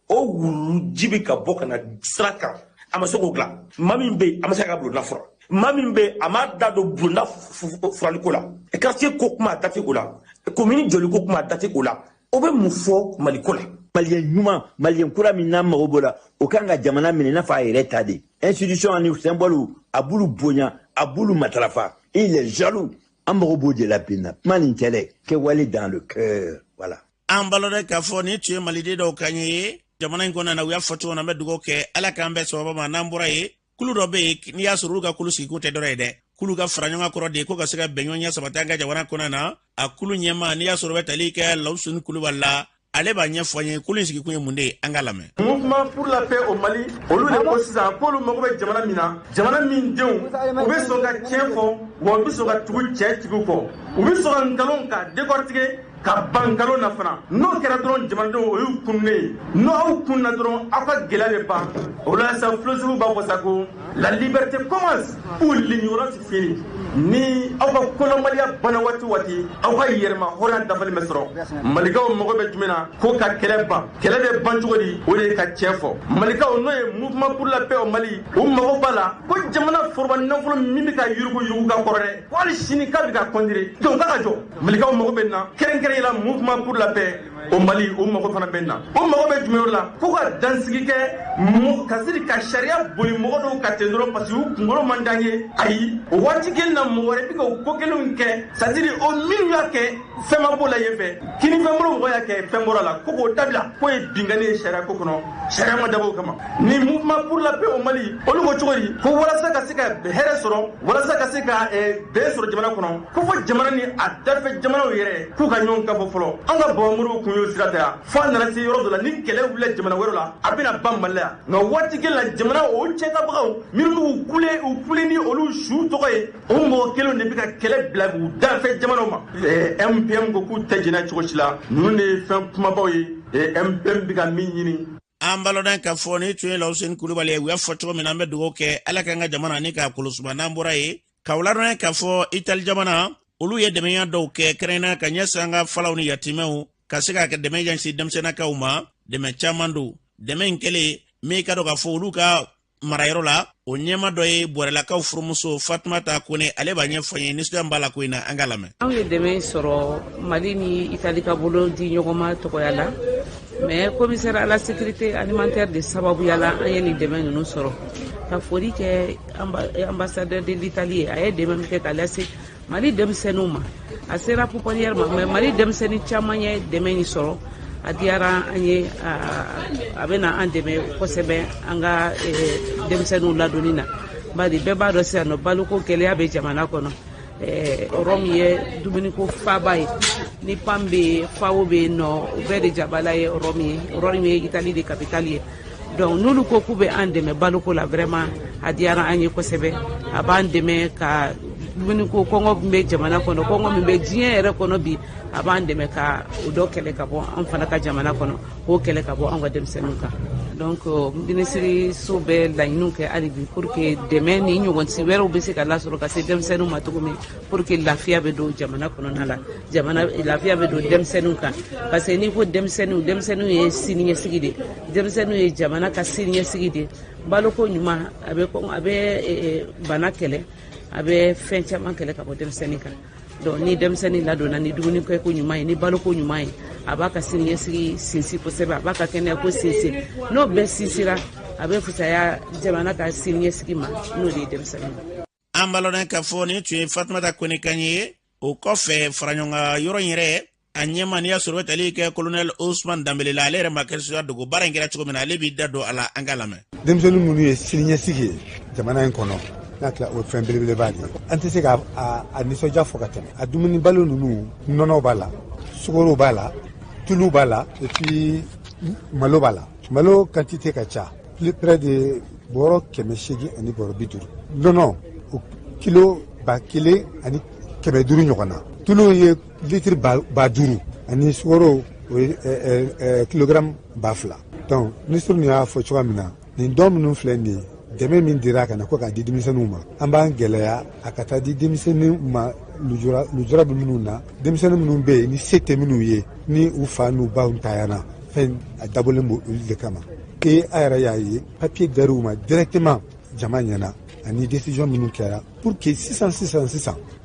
o wulu ji bɛ ka bɔ ka na sira kan a ma se k'o dilan maa min bɛ yen a ma se ka bulonda fura maa min bɛ yen a ma da don bulonda furaliko la quartier ko kuma a date o la commune jɔli ko kuma a date o la o bɛ mun fɔ maliko la. maliyɛn ɲuman maliyɛn kura min n'an mago b'o la o kan ka jamana minɛ i n'a fɔ a yɛrɛ ta de institution ani symbole a b'olu bonya a b'olu matarafa il est jaloux an mago b'o de la bi na kuma nin tɛ dɛ kɛwale dans le cœur voilà. an balo dɛ k'a fɔ ni tun ye maliden dɔw kan ye jamana in kɔnɔna na u y'a fɔ cogo na an bɛ dugawu kɛ ala k'an bɛɛ sababa ma n'an bɔra ye kulu dɔ bɛ yen n'i y'a sɔrɔ olu ka kulu sigi ko tɛ dɔrɔn ye dɛ kulu ka fara ɲɔgɔn kɔrɔ de ko ka se ka bɛn ɲɔgɔn ɲɛ sabati an ka jamana kɔnɔna na a kulu ɲɛma n'i y'a sɔrɔ bɛ tali kɛ Lawusuni Kulubali la ale b'a ɲɛfɔ an ye kulu in sigi kun ye mun de ye an ka lamɛn. Mouvement pour la paix au Mali olu de ko sisan k'olu mago bɛ jamana min na jamana min denw u bɛ sɔn ka tiɲɛ fɔ wa u bɛ sɔn ka tugu cɛtigiw kɔ u bɛ sɔn ka nkalon ka décortiquer ka ban nkalon na fana n'o kɛra dɔrɔn jamanadenw o y'u kunnen ye n'aw kunna dɔrɔn aw ka gɛlɛya bɛ ban o la sa philosophe b'a fɔ sa ko la liberté commence où l'ignorance finit ni aw ka kɔnɔmaliya bana waati waati aw ka yɛrɛma hɔrɔnya dafalen bɛ sɔrɔ malikaw mago bɛ jumɛn na ko ka kɛlɛ ban kɛlɛ bɛ ban cogo di o de ye ka tiɲɛ fɔ malikaw n'o ye mouvement pour la paix au Mali o mago b'a la ko jamana foroba nafolo min bɛ ka yurugu ka kɔrɔ dɛ ko hali sini k'a bɛ ka kɔntire donc k'a ka jɔ malikaw mago bɛ na kɛrɛnkɛrɛn la mouvement pour la paix au Mali o mago fana bɛ na o mago bɛ jumɛn la ko ka dansigi kɛ ka siri ka sariya boli mɔgɔ dɔw ka ten dɔrɔn parce que u kunkolo man d'an ye ayi o waati kelen na mɔgɔ wɛrɛ bɛ ka o ko kelenw kɛ c'est à dire o minnu y'a kɛ fɛn ma b'o la yen fɛ kini fɛn bolo mɔgɔ y'a kɛ fɛn bɔra la ko k'o dabila k'o ye binkani ye sariya ko kɔnɔ sariya ma dabɔ o kama ni mouvement pour la paix au Mali olu ko cogo di ko walasa ka se ka hɛrɛ sɔrɔ walasa ka se ka bɛn sɔrɔ jamana kɔnɔ ko fɔ jamana ni a dafɛ jamanaw yɛrɛ k'u ka ɲɔgɔn kan fɔ fɔlɔ an ka babamuru kun y'o sira ta yan fo a nana se yɔrɔ dɔ la ni kɛlɛ wulila jamana wɛrɛ la a bɛna ban Mali la nka waati kelen la jamana o cɛtabagaw minnu b'u kule ni olu su tɔgɔ ye o mɔgɔ kelenw de bɛ ka kɛlɛ bila u dafɛ jamanaw ma MPM ko k'u tɛ jɛnɛ cogo si la ninnu de ye fɛn kumabaw ye MPM bɛ ka min ɲini. an balodan ka fɔ ni tun ye Lawusuni Kulubali ye u y'a fɔ cogo min na an bɛ dugawu kɛ ala k'an ka jamana ni k'a kɔlɔsiba n'an bɔra ye ka wula ka fɔ Itali jamana olu ye dɛmɛya dɔw kɛ kɛrɛnkɛrɛnnen ka ɲɛsin an ka falaw ni yatimɛw ka se ka kɛ dɛmɛ ɲɛsin denmisɛnninakaw ma dɛmɛ caman don dɛmɛ in kɛlen min ka dɔn ka fɔ olu ka marayɔrɔ la o ɲɛma dɔ ye bɔrɛlakaw furumuso Fatumata Kone ale b'a ɲɛfɔ ye nisɔndiya b'a la ko in na an ka lamɛn. Anw ye dɛmɛ sɔrɔ Mali ni Itali ka bolo di ɲɔgɔn ma tɔgɔya la mais commissaire à la sécurité alimentaire de sababuya la an ye nin dɛmɛ ninnu sɔrɔ ka foli kɛ ambassadeur de l'Italie a ye dɛmɛ min kɛ ka lase Mali denmisɛnninw ma a sera pouponnière ma mais Mali denmisɛnnin caman ye dɛmɛ nin sɔrɔ a diyara an ye a bɛna an dɛmɛ kosɛbɛ an ka denmisɛnninw ladonni na bari bɛɛ b'a dɔn sisan nɔ baloko gɛlɛya bɛ jamana kɔnɔ Rome ye dumuniko faba ye ni pam bɛ yen fawo bɛ yen nɔ u bɛɛ de jabala ye Rome ye Itali de capitale ye donc n'olu ko k'u bɛ an dɛmɛ baloko la vraiment a diyara an ye kosɛbɛ a b'an dɛmɛ ka dumuni ko kɔngɔ min bɛ jamana kɔnɔ kɔngɔ min bɛ diɲɛ yɛrɛ kɔnɔ bi a b'an dɛmɛ ka o dɔ kɛlɛ ka bɔ an fana ka jamana kɔnɔ k'o kɛlɛ ka bɔ an ka denmisɛnninw kan donc minisiriso bɛ laɲiniw kɛ hali bi pour que dɛmɛ ni ɲɔgɔnsi wɛrɛw bɛ se ka lasɔrɔ ka se denmisɛnninw ma cogo min pour que lafiya bɛ don jamana kɔnɔna la lafiya bɛ don denmisɛnninw kan parce que n'i ko denmisɛnninw ye siniɲɛsigi de denmisɛnninw ye jamana ka siniɲɛsigi de baloko ɲuman a bɛ bana kɛlɛ a bɛ fɛn caman kɛlɛ ka bɔ denmisɛnnin kan donc ni denmisɛnnin ladonna ni dumuni kɛko ɲuman ye ni baloko ɲuman ye a b'a ka siniɲɛsigi sinsin kosɛbɛ a b'a ka kɛnɛyako sinsin n'o bɛɛ sinsira a bɛ fisaya jamana ka siniɲɛsigi ma n'o de ye denmisɛnnin ye. an balodan ka fɔ ni tun ye Fatumata Kone kan ye o kɔfɛ faraɲɔgɔnka yɔrɔ in yɛrɛ a ɲɛma n'i y'a sɔrɔ bɛ tali kɛ colonel Ousmane Dambele la ale yɛrɛ ma kɛ suya dogo baara in kɛra cogo min na ale b'i da don a la an ka lamɛn. denmisɛnnin minnu ye siniɲɛsigi ye jamana in kɔnɔ n'a tila o fɛn belebeleba de ye an tɛ se ka a nisɔndiya fɔ ka tɛmɛ a dumuni balo ninnu nɔnɔ b'a la sukaro b'a la tulu b'a la et puis malo b'a la malo quantité ka ca plus près de bɔrɔ 800 ani bɔrɔ 50 nɔnɔ o kilo 1000 ani 500 ɲɔgɔn na tulu ye litre ba duuru ani sukaro o ye kilogramme 2,000. donc ministre ni y'a fɔ cogoya min na nin dɔn minnu filɛ nin ye dɛmɛ min dira ka na ko k'a di denmisɛnninw ma an b'an gɛlɛya a ka taa di denmisɛnninw ma lujura bɛ minnu na denmisɛnnin minnu bɛ yen ni se tɛ minnu ye ni u fa n'u baw ntayana fɛn a dabɔlen b'o olu de kama a yɛrɛ y'a ye papier dar'u ma directement jama ɲɛna ani décision minnu kɛra pour que sisan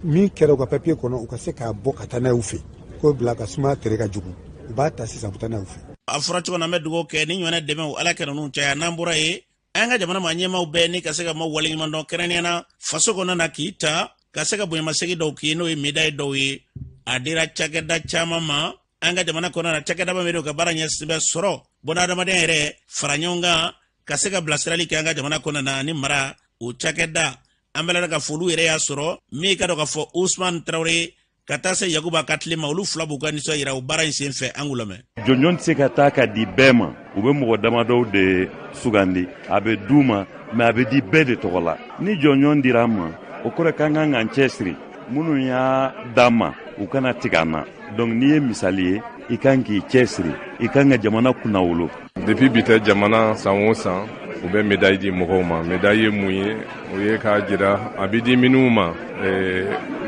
min kɛra u ka papier kɔnɔ u ka se k'a bɔ ka taa n'a ye u fɛ k'o bila ka suma tere ka jugu u b'a ta sisan u taa n'a ye u fɛ. a fɔra cogo na an bɛ dugawu kɛ ni ɲɔgɔnna dɛmɛw ala ka ninnu caya n'an bɔra ye an ka jamana ma ɲɛmaw bɛɛ ni ka se ka ma waleɲuman dɔn kɛrɛnkɛrɛnnena faso kɔnɔ na k'i ta ka se ka bonyamasegi dɔw k'i n'o ye médaille dɔw ye a dira cakɛda caman ma an ka jamana kɔnɔ na cakɛda min bɛ ka baara ɲɛsɛbɛ sɔrɔ bɔn adamadenya yɛrɛ fara ɲɔgɔn kan ka se ka bilasirali kɛ an ka jamana kɔnɔ na ni mara o cakɛda an bɛla ka foliw yɛrɛ y'a sɔrɔ min ka dɔn ka fɔ Usman Traoré ka taa se Yakuba Katile ma olu fila b'u ka nisɔn yira o baara in sen fɛ an k'u lamɛn. Jɔnjɔn tɛ se ka taa ka di bɛɛ ma u bɛ mɔgɔ damadɔw de sugandi a bɛ d'u ma mais a bɛ di bɛɛ de tɔgɔ la ni jɔnjɔn dira an ma o kɔrɔ k'an kan k'an cɛsiri minnu y'a d'an ma u kana tigɛ an na donc n'i ye misali ye i kan k'i cɛsiri i kan ka jamana kunna wolo. Depuis bi tɛ jamana san o san u bɛ médaille di mɔgɔw ma médaille ye mun ye o ye k'a jira a bɛ di minnu ma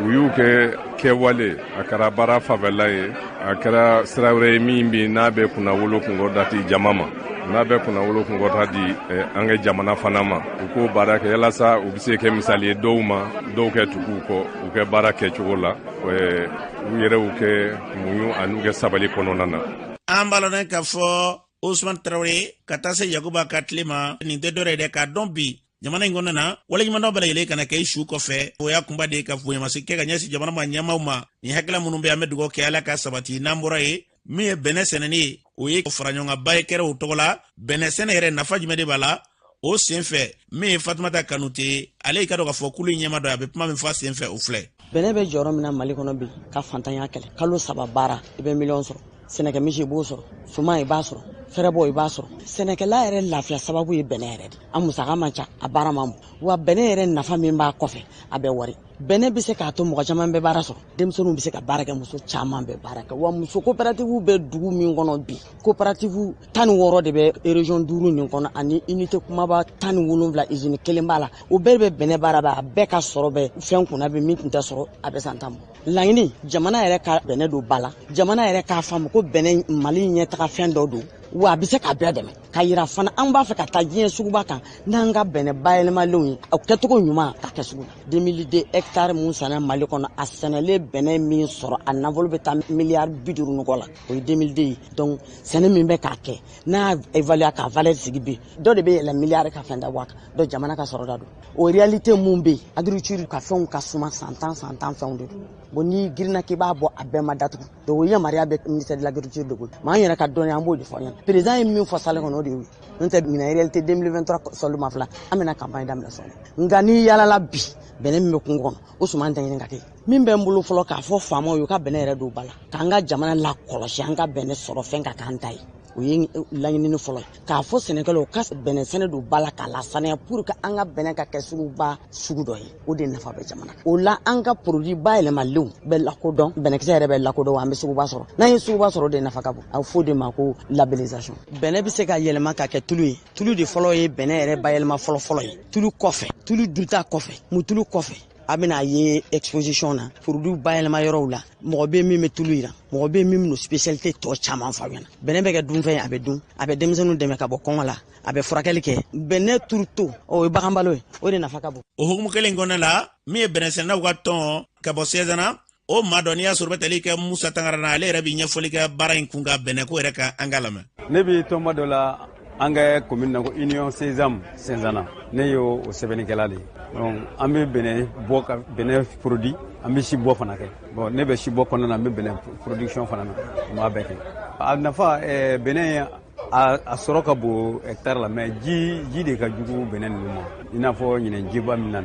u y'u kɛ kɛwale a kɛra baara fanfɛla ye a kɛra sira wɛrɛ ye min bɛ n'a bɛ kunna wolo kunkɔrɔta di jama ma n'a bɛ kunna wolo kunkɔrɔta di an ka jamana fana ma u k'o baara kɛ yalasa u bɛ se kɛ misali ye dɔw ma dɔw kɛ tugu kɔ u kɛ baara kɛcogo la u yɛrɛ u kɛ muɲu ani u kɛ sabali kɔnɔna na. an b'a lɔn k'a fɔ Usman Traoré ka taa se Yakuba Katile ma nin tɛ dɔwɛrɛ dɛ k'a dɔn bi jamana in kɔnɔna na waleɲumandɔw bɛɛ lajɛlen kana kɛ su kɔfɛ o y'a kunba de ka bonyamasegi kɛ ka ɲɛsin jamana ma ɲɛmaw ma ni hakilila minnu bɛ an bɛ dugawu kɛ ala ka sabati n'an bɔra ye min ye bɛnɛ sɛnɛni ye o ye fara ɲɔgɔn ba ye kɛra o tɔgɔ la bɛnɛ sɛnɛ yɛrɛ nafa jumɛn de b'a la o sen fɛ min ye Fatumata Kanute ale ka dɔn k'a fɔ kulu in ɲɛma dɔ a bɛ kuma min fɔ a sen fɛ o filɛ. bɛnɛ bɛ jɔyɔrɔ min na Mali kɔnɔ bi ka fantanya kɛlɛ kalo 3 baara i bɛ miliyɔn sɔrɔ sɛnɛkɛ misi i b'o sɔrɔ suman i b'a sɔrɔ fɛrɛbɔ i b'a sɔrɔ sɛnɛkɛla yɛrɛ lafiya sababu ye bɛnɛ yɛrɛ de a musaka man ca a baara man bon wa bɛnɛ yɛrɛ nafa min b'a kɔfɛ a bɛ wari bɛnɛ bɛ se k'a to mɔgɔ caman bɛ baara sɔrɔ denmisɛnninw bɛ se ka baara kɛ muso caman bɛ baara kɛ wa muso coopérative bɛ dugu min kɔnɔ bi coopérative 16 de bɛ région 5 nin kɔnɔ ani unité kumaba 17 usine kelen b'a la o bɛɛ bɛ bɛnɛ baara bɛ a bɛɛ ka sɔrɔ bɛ fɛn kunna bɛ min tun tɛ sɔrɔ a bɛ san tan bɔ laɲini jamana yɛrɛ ka bɛnɛ don ba la jamana yɛrɛ k'a faamu ko bɛnɛ Mali ɲɛtaga fɛn dɔ don wa a bɛ se ka bɛɛ dɛmɛ ka yira fana an b'a fɛ ka taa diɲɛ suguba kan n'an ka bɛnɛ bayɛlɛmalenw ye a kɛcogo ɲuman ka kɛ sugu la 2002 hectares mun sɛnɛ Mali kɔnɔ a sɛnɛlen bɛnɛ min sɔrɔ a nafolo bɛ taa miliyari 50 ɲɔgɔn la o ye 2002 ye donc sɛnɛ min bɛ k'a kɛ n'a évalué ka valeur sigi bi dɔ de bɛ yɛlɛ miliyari ka fɛn da bɔ a kan donc jamana ka sɔrɔ da don o réalité mun bɛ yen agriculture ka fɛnw ka suma san tan fɛnw de don bon ni girinna k'i b'a bɔ a bɛɛ ma datugu donc o yamaruya bɛ ministère de l'agriculture de bolo mais an yɛrɛ ka dɔnni an b'o de fɔ ɲɛna président ye min fɔ sale kɔnɔ o de ye n'o tɛ ɲinɛ réalité 2023 sɔli ma fila an bɛna campagne daminɛ sɔn nka n'i yalala bi bɛnɛ min bɛ kungo kɔnɔ o suman tɛ ɲini ka kɛ min bɛ n bolo fɔlɔ k'a fɔ faamaw ye u ka bɛnɛ yɛrɛ don ba la k'an ka jamana lakɔlɔsi an ka bɛnɛ sɔrɔ fɛn ka k'an ta ye o ye laɲini fɔlɔ ye k'a fɔ sɛnɛkɛlaw ka bɛnɛ sɛnɛ don ba la k'a lasaniya pour que an ka bɛnɛ ka kɛ sugu dɔ ye o de nafa bɛ jamana o la an ka produit bayɛlɛmalenw bɛ lakodɔn bɛnɛkisɛ yɛrɛ bɛ lakodɔn wa an bɛ suguba sɔrɔ n'an ye suguba sɔrɔ o de nafa ka bon a fɔ de ma ko labellisation bɛnɛ bɛ se ka yɛlɛma ka kɛ tulu ye tulu de fɔlɔ ye bɛnɛ yɛrɛ bayɛlɛma fɔlɔ ye tulu kɔfɛ tulu duta kɔfɛ mutulu kɔfɛ a bɛna ye exposition na produit bayɛlɛma yɔrɔw la mɔgɔ bɛ min bɛ tulu yira mɔgɔ bɛ min bɛ spécialité tɔ caman fɔ ɲɛna bɛnɛ bɛ kɛ dunfɛn ye a bɛ dun a bɛ denmisɛnninw dɛmɛ ka bɔ kɔngɔ la a bɛ furakɛli kɛ bɛnɛ turuto o ye bagan balo ye o de nafa ka bon o hukumu kelen kɔnɔna la min ye bɛnɛ sɛnɛnaw ka tɔn ka bɔ Sezana o maa dɔ n'i y'a sɔrɔ bɛ tali kɛ Musa Tangara na ale yɛrɛ bɛ ɲɛfɔli kɛ baara in kun ka bɛnɛ ko yɛrɛ ka an ka lamɛn ne bɛ tɔnba dɔ la an ka commune na ko Union Sésame Sezana ne y'o sɛbɛnnikɛla de ye donc an bɛ bɛnɛ bɔ ka bɛnɛ produit an bɛ si bɔ fana kɛ bon ne bɛ si bɔ kɔnɔna na an bɛ bɛnɛ production fana na n b'a bɛɛ kɛ a nafa bɛnɛ a sɔrɔ ka bon hectare la mais ji de ka jugu bɛnɛ ninnu ma i n'a fɔ ɲinɛ jiba min na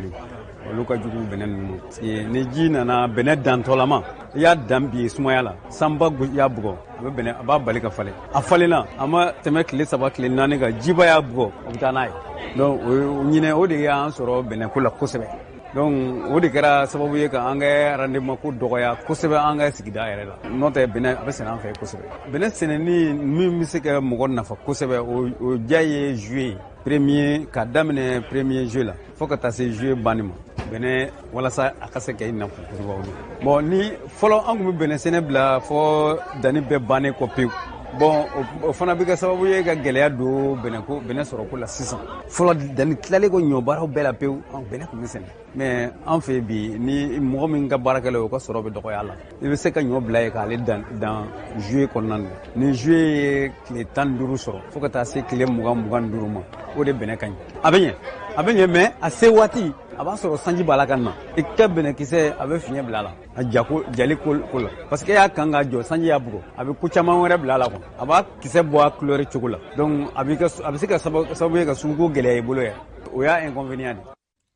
olu ka jugu bɛnɛ ninnu ma ni ji nana bɛnɛ dantɔlama i y'a dan bi sumaya la sanba y'a bugɔ a b'a bali ka falen a falenna a ma tɛmɛ tile 3 tile 4 kan jiba y'a bugɔ o bɛ taa n'a ye donc ɲinɛ o de y'an sɔrɔ bɛnɛko la kosɛbɛ donc o de kɛra sababu ye ka an ka rendement ko dɔgɔya kosɛbɛ an ka sigida yɛrɛ la n'o tɛ bɛnɛ a bɛ sɛnɛ an fɛ kosɛbɛ bɛnɛ sɛnɛni min bɛ se ka mɔgɔ nafa kosɛbɛ o diya ye juillet premier ka daminɛ premier juillet la fo ka taa se juillet banni ma bɛnɛ walasa a ka se ka i nafa kosɛbɛ bon ni fɔlɔ an tun bɛ bɛnɛ sɛnɛ bila fɔ danni bɛɛ bannen kɔ pewu bon o fana bɛ kɛ sababu ye ka gɛlɛya don bɛnɛ sɔrɔko la sisan fɔlɔ danni tilalen ko ɲɔ baaraw bɛɛ la pewu bɛnɛ tun bɛ sɛnɛ mais an fɛ bi ni mɔgɔ min ka baarakɛla ye o ka sɔrɔ bɛ dɔgɔya la i bɛ se ka ɲɔ bila ye k'ale dan juillet kɔnɔna na ni juillet ye tile 15 sɔrɔ fo ka taa se tile 20-25 ma o de bɛnɛ ka ɲi a bɛ ɲɛ mais a se waati a b'a sɔrɔ sanji b'a la ka na i ka bɛnɛkisɛ a bɛ fiɲɛ bila a la a jali ko la parce que e y'a kan ka jɔ sanji y'a bugɔ a bɛ ko caman wɛrɛ bila a la a b'a kisɛ bɔ a couleur cogo la donc a bɛ se ka sababu ye ka suguko gɛlɛya i bolo yɛrɛ o y'a inconvénient de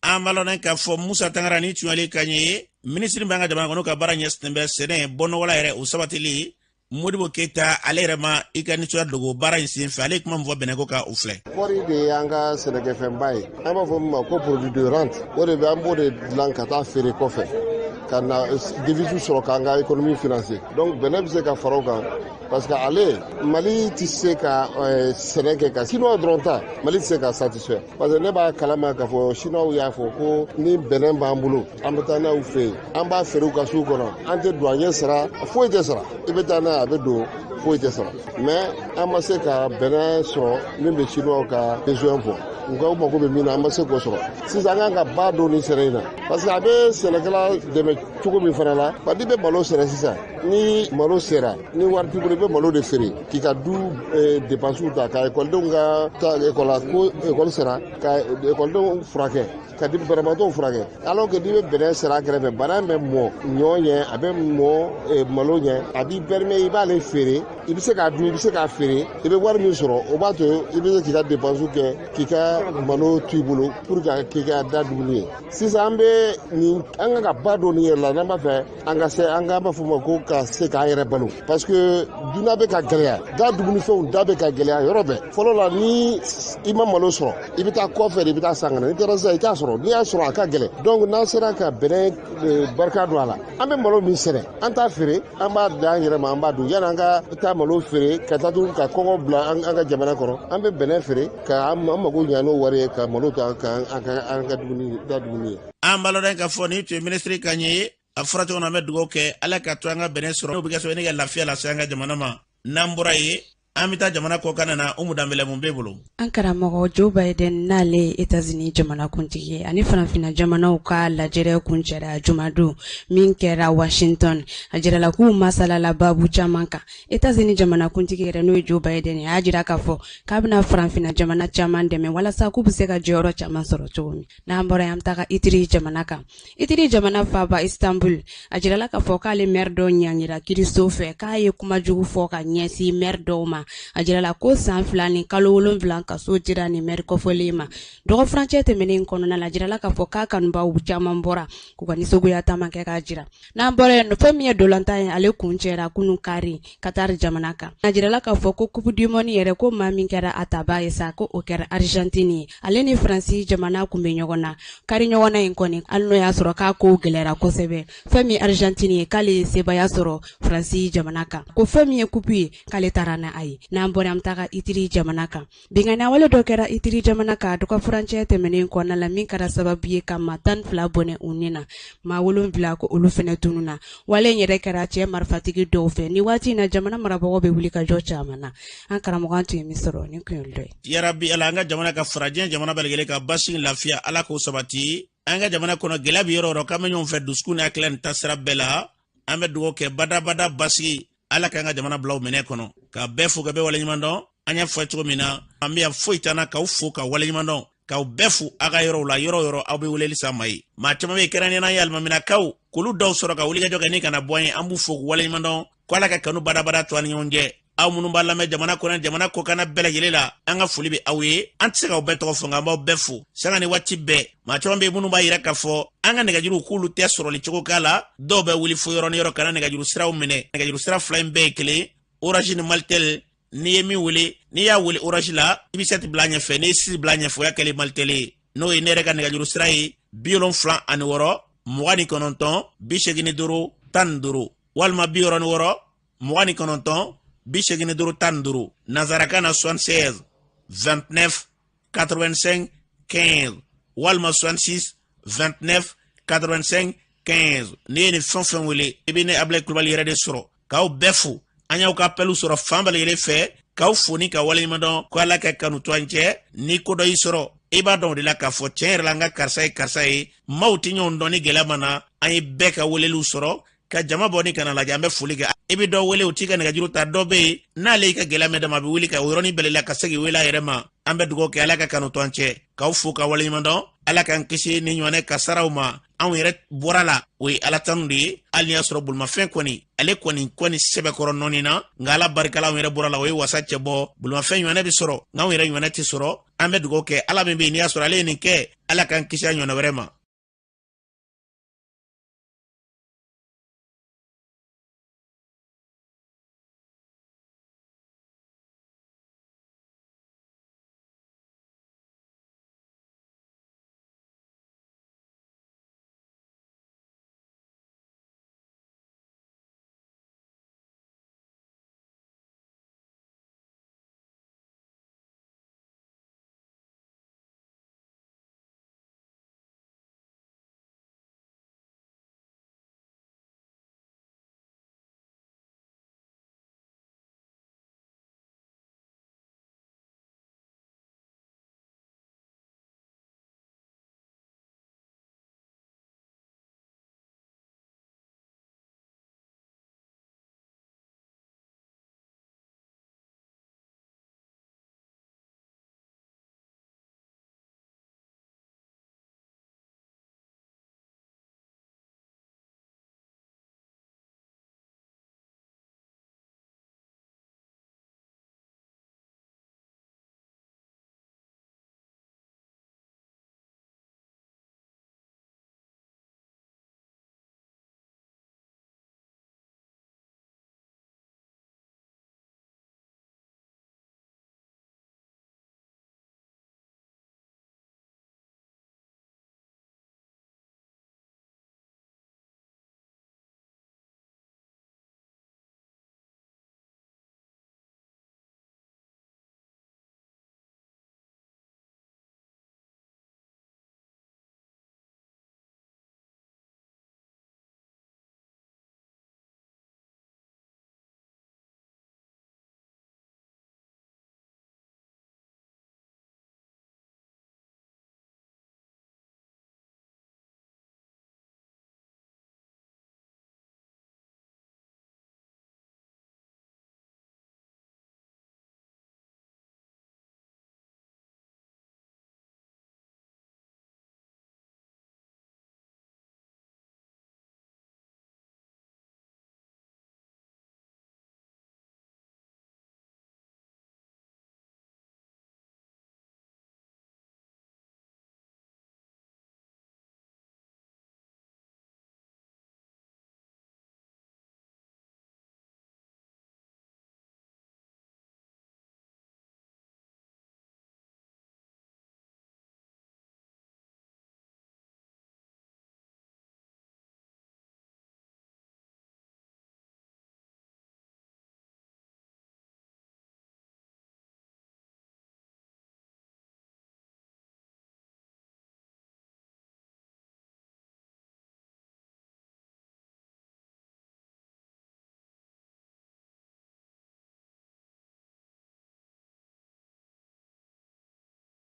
an balɔnɛ k'a fɔ Musa Tangara ni Tuyali ka ɲɛ ministre b'an ka jamana kɔnɔ ka baara ɲɛsinnen bɛ sɛnɛ bɔnɔgɔla yɛrɛ o sabatili Modibo Keita ale yɛrɛ ma i ka nisɔndiya dogo baara in senfɛ ale kuma min fɔ bɛnɛko kan o filɛ. Kɔɔri de ye an ka sɛnɛkɛfɛnba ye an b'a fɔ min ma ko produit de rente o de bɛ an b'o de dilan ka taa feere kɔfɛ ka na devise sɔrɔ k'an ka économie financer donc bɛnɛ bɛ se ka fara o kan parce que ale Mali tɛ se ka sɛnɛ kɛ ka Chinois dɔrɔn ta Mali tɛ se ka satisfaire parce que ne b'a kalama k'a fɔ Chinois y'a fɔ ko ni bɛnɛ b'an bolo an bɛ taa n'a y'u fɛ yen an b'a feere u ka sugu kɔnɔ an tɛ don an ɲɛ sara foyi tɛ sara i bɛ taa n'a ye a bɛ don foyi tɛ sara mais an ma se ka bɛnɛ sɔrɔ min bɛ Chinois ka besoin fɔ u ka mako bɛ min na an ma se k'o sɔrɔ sisan an kan ka ba don ni sɛnɛ in na parce que a bɛ sɛnɛkɛla dɛmɛ cogo min fana la n'i bɛ malo sɛnɛ sisan ni malo sera ni wari t'i bolo i bɛ malo de feere k'i ka du dépenses ta ka ekɔlidenw ka taa ekɔli la ko ekɔli sera ka ekɔlidenw furakɛ ka di banabaatɔw furakɛ alors que n'i bɛ bɛnɛ sera a kɛrɛfɛ bana bɛ mɔ ɲɔ ɲɛ a bɛ mɔ malo ɲɛ a b'i permet i b'ale feere i bɛ se k'a dun i bɛ se k'a feere i bɛ wari min sɔrɔ o b'a to i bɛ se k'i ka dépenses kɛ k'i ka malo to i bolo pour que k'i ka da dumuni ye sisan an bɛ nin an kan ka ba don nin yɛrɛ la n'an b'a fɛ an ka se an ka b'a fɔ ma ko ka se k'an yɛrɛ balo parce que dunan bɛ ka gɛlɛya da dumunifɛnw da bɛ ka gɛlɛya yɔrɔ bɛɛ fɔlɔ la ni i ma malo sɔrɔ i bɛ taa kɔfɛ de i bɛ taa san ka na n'i taara sisan i t'a sɔrɔ n'i y'a sɔrɔ a ka gɛlɛn donc n'an sera ka bɛnɛ barika don a la an bɛ malo min sɛnɛ an t'a feere an b'a da an yɛrɛ ma an b'a dun yanni an ka taa malo feere ka taa tuguni ka kɔngɔ bila an ka jamana kɔnɔ an bɛ bɛnɛ feere ka an mago ɲa n'o wari ye ka malo to an ka dumuni ye. An balɔnɛ ka fɔ ni tun ye ministre ka ɲɛ a fɔra cogo min na an bɛ dugawu kɛ ala ka to an ka bɛnɛ sɔrɔ n'o bɛ kɛ sababu ye ka lafiya lase an ka jamana ma n'an bɔra ye an bɛ taa jamana kɔkan na Umu Danbɛlɛ mun b'e bolo. An karamɔgɔ Joe Biden n'ale États-Unis jamanakuntigi ye ani farafinna jamanaw ka lajɛrɛ kuncɛra jumadon min kɛra Washington a jirala k'u masalala babu caman kan États-Unis jamanakuntigi yɛrɛ n'o ye Joe Biden a y'a jira k'a fɔ k'a bɛna farafinna jamana caman dɛmɛ walasa k'u bɛ se ka jɔyɔrɔ caman sɔrɔ cogo min n'an bɔra yan an bɛ taga Itiri jamana kan Itiri jamana faaba Istanbul a jirala k'a fɔ k'ale maire dɔ ɲangira kiriso fɛ k'a ye kuma jugu fɔ ka ɲɛsin maire dɔw ma a jirala ko san 2 ni kalo 7 ka so dira ni maire kɔfɔlen ma dɔgɔ furancɛ tɛmɛnen kɔnɔna la a jirala k'a fɔ k'a kanubaw caman bɔra k'u ka nisɔgoya taama kɛ k'a jira n'an bɔra yen fɛn min ye dolantan ye ale kuncɛra kunun kari Qatar jamana kan a jirala k'a fɔ ko coupe du monde yɛrɛ ko maa min kɛra a taba ye sa ko o kɛra Argentine ye ale ni Faransi jamana kun bɛ ɲɔgɔn na kari ɲɔgɔnna in kɔni hali n'o y'a sɔrɔ k'a ko gɛlɛyara kosɛbɛ fɛn min Argentine ye k'ale ye sebaya sɔrɔ Faransi jamana kan ko fɛn min ye coupe ye k'ale taara na a ye n'an bɔra an taga Itiri jamana kan bingani wale dɔ kɛra Itiri jamana kan dɔgɔ furancɛ tɛmɛnen kɔnɔna la min kɛra sababu ye ka maa 12 bɔnɛ u ni na maa 7 ko olu fɛnɛ tununa wale in yɛrɛ kɛra cɛ marifatigi dɔw fɛ ni waati in na jamana marabagaw bɛ wuli ka jɔ caman na an karamɔgɔ tun ye min sɔrɔ ni kun ye dɔ ye yarabi ala an ka jamana ka farajɛ jamana bɛ lajɛlen ka basi lafiya ala k'o sabati an ka jamana kɔnɔ gɛlɛya bɛ yɔrɔ o yɔrɔ k'an bɛ ɲɔgɔn fɛ dusukun ni hakili ni tasira bɛɛ la an bɛ dugawu kɛ badabada basi ala k'an ka jamana bila o minɛ kɔnɔ ka bɛɛ fo ka bɛɛ waleɲuman dɔn an y'a fɔ cogo min na an bɛ yan foyi t'an na k'aw fo ka waleɲuman dɔn k'aw bɛɛ fo a ka yɔrɔw la yɔrɔ yɔrɔ aw bɛ weleli sa ma ye maa caman bɛ kɛrɛnkɛrɛnnen ye alimaminakaw k'olu dɔw sɔrɔ ka wuli ka jɔ kɛ ni kana bɔ an ye an b'u fo k'u waleɲuman dɔn ko ala ka kanu badabada to an ni ɲɔgɔn cɛ aw minnu b'a lamɛn jamana kɔnɔ jamana kɔkanna bɛɛ lajɛlen la an ka foli bɛ aw ye an tɛ se k'aw bɛɛ tɔgɔ fɔ nka an b'aw bɛɛ fo sanga ni waati bɛɛ maa caman bɛ minnu b'a yira k'a fɔ an ka nɛgɛjuruw k'olu tɛ sɔrɔli cogo k'a la dɔw bɛ wuli fo yɔrɔ ni yɔrɔ kana nɛgɛjuru siraw minɛ nɛgɛjuru sira fila in bɛɛ ye kelen Orange ni Maltel n'i ye min wele n'i y'a wele Orange la i bɛ 7 bila ɲɛfɛ n'i ye 6 bila ɲɛfɛ o y'a kɛlen Maltel ye n'o ye ne yɛrɛ ka nɛgɛjuru sira ye 70 ani wɔɔrɔ 29 85 15 walima 66 29 85 15 nazarakan na 76 29 85 15 walima 66 29 85 15 ne ye ni fɛn wele i bɛ ne Ablaye Kulubali yɛrɛ de sɔrɔ k'aw bɛɛ fo an y'aw ka appelu sɔrɔ fan bɛɛ lajɛlen fɛ k'aw foni ka waleɲuman dɔn ko Ala ka kanu to an cɛ ni ko dɔ y'i sɔrɔ i b'a dɔn o de la k'a fɔ tiɲɛ yɛrɛ la an ka karisa ye maaw tɛ ɲɔgɔn dɔn ni gɛlɛya ma na an ye bɛɛ ka weleliw sɔrɔ ka jama bɔ ni kana lajɛ an bɛ foli kɛ i bɛ dɔ wele o t'i ka nɛgɛjuru ta dɔ bɛ yen n'ale y'i ka gɛlɛya mɛn dama a bɛ wuli ka o yɔrɔnin bɛɛ la ka se k'i wele a yɛrɛ ma an bɛ dugawu kɛ Ala ka kanu to an cɛ k'aw fo ka waleɲuman dɔn Ala k'an kisi ni ɲɔgɔnɛ kasaraw ma anw yɛrɛ bɔra la o ye Ala tanu de ye hali ni y'a sɔrɔ bolimafɛn kɔni ale kɔni sɛbɛkɔrɔ nɔɔni na nka Ala barika la anw yɛrɛ bɔra la o ye wasa cɛ bɔ bolimafɛn ɲɔgɔnɛ bɛ sɔrɔ nka anw yɛrɛ ɲɔgɔnɛ tɛ sɔrɔ an bɛ dugawu kɛ Ala min bɛ yen n'i y'a sɔrɔ ale ye nin kɛ Ala k'an kisi a ɲɔgɔnɛ wɛrɛ ma